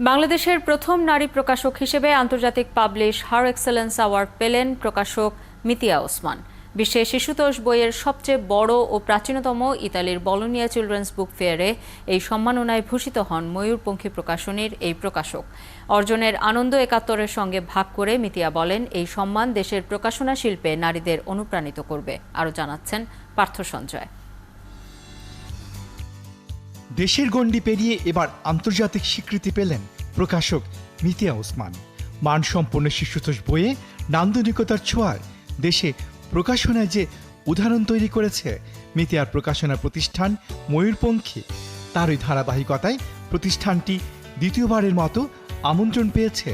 বাংলাদেশের প্রথম নারী প্রকাশক হিসেবে আন্তর্জাতিক পাবলিশ হার এক্সেলেন্স অ্যাওয়ার্ড পেলেন প্রকাশক মিতিয়া ওসমান। বিশ্বের শিশুতোষ বইয়ের সবচেয়ে বড় ও প্রাচীনতম ইতালির বলোনিয়া চিলড্রেন্স বুক ফেয়ারে এই সম্মাননায় ভূষিত হন ময়ূরপঙ্খী প্রকাশনীর এই প্রকাশক। অর্জনের আনন্দ একাত্তরের সঙ্গে ভাগ করে মিতিয়া বলেন, এই সম্মান দেশের প্রকাশনা শিল্পে নারীদের অনুপ্রাণিত করবে। আরও জানাচ্ছেন পার্থ সঞ্জয়। দেশের গণ্ডি পেরিয়ে এবার আন্তর্জাতিক স্বীকৃতি পেলেন প্রকাশক মিতিয়া ওসমান। মানসম্পন্ন শিশুতোষ বইয়ে নান্দনিকতার ছোঁয়ায় দেশে প্রকাশনায় যে উদাহরণ তৈরি করেছে মিতিয়ার প্রকাশনা প্রতিষ্ঠান ময়ূরপঙ্খী, তারই ধারাবাহিকতায় প্রতিষ্ঠানটি দ্বিতীয়বারের মতো আমন্ত্রণ পেয়েছে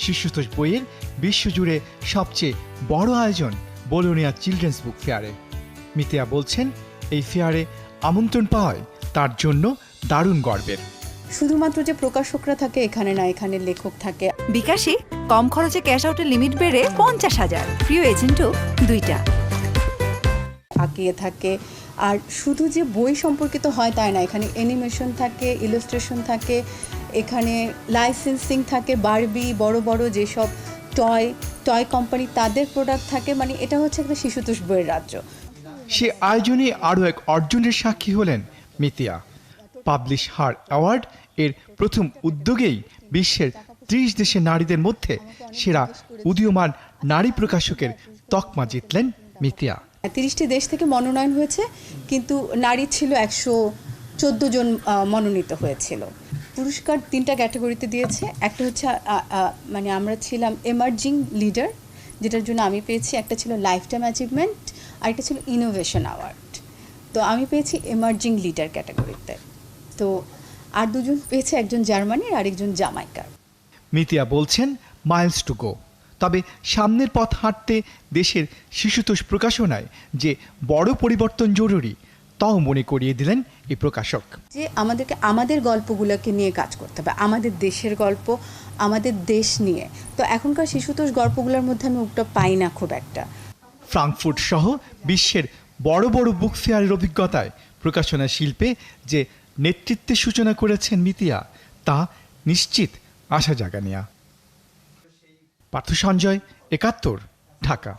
শিশুতোষ বইয়ের বিশ্বজুড়ে সবচেয়ে বড় আয়োজন বলোনিয়া চিলড্রেন্স বুক ফেয়ারে। মিতিয়া বলছেন, এই ফেয়ারে আমন্ত্রণ পাওয়ায় তার জন্য দারুণ গর্বের। শুধুমাত্র যে প্রকাশকরা থাকে এখানে না, এখানে লেখক থাকে। বিকাশে কম খরচে ক্যাশ আউটের লিমিট বেড়ে 50,000, প্রিয় এজেন্টও 2টা। আঁকিয়ে থাকে। আর শুধু যে বই সম্পর্কিত হয় তাই না, এখানে অ্যানিমেশন থাকে, ইলাস্ট্রেশন থাকে, এখানে লাইসেন্সিং থাকে, বারবি বড় বড় যেসব টয় কোম্পানি তাদের প্রোডাক্ট থাকে। মানে এটা হচ্ছে একটা শিশুতোষ বইয়ের রাজ্য। সে আয়োজনে আরও এক অর্জনের সাক্ষী হলেন মিতিয়া। পাবলিশ হার অ্যাওয়ার্ড এর প্রথম উদ্যোগেই বিশ্বের 30 দেশের নারীদের মধ্যে সেরা উদীয়মান নারী প্রকাশকের তকমা জিতলেন মিতিয়া। 30টি দেশ থেকে মনোনয়ন হয়েছে, কিন্তু নারী ছিল 114 জন মনোনীত হয়েছিল। পুরস্কার 3টা ক্যাটাগরিতে দিয়েছে। একটা হচ্ছে মানে আমরা ছিলাম এমার্জিং লিডার, যেটার জন্য আমি পেয়েছি। একটা ছিল লাইফ টাইম অ্যাচিভমেন্ট, আর একটা ছিল ইনোভেশন অ্যাওয়ার্ড। তো আমি পেয়েছি এমার্জিং লিডার ক্যাটাগরিতে। তো আর দুজন পেয়েছে, একজন জার্মানির আর একজন জামাইকার। মিতিয়া বলছেন, মাইলস টু গো। তবে সামনের পথ হাঁটতে দেশের শিশুতোষ প্রকাশনায় যে বড় পরিবর্তন জরুরি, তাও মনে করিয়ে দিলেন এই প্রকাশক। যে আমাদেরকে আমাদের গল্পগুলোকে নিয়ে কাজ করতে হবে, আমাদের দেশের গল্প, আমাদের দেশ নিয়ে। তো এখনকার শিশুতোষ গল্পগুলোর মধ্যে আমি ওটা পাই না খুব একটা। ফ্রাঙ্কফুর্ট সহ বিশ্বের বড় বড় বুক ফেয়ারের অভিজ্ঞতায় প্রকাশনা শিল্পে যে নেতৃত্বের সূচনা করেছেন মিতিয়া, তা নিশ্চিত আশা জাগানিয়া। পার্থ সঞ্জয়, 71, ঢাকা।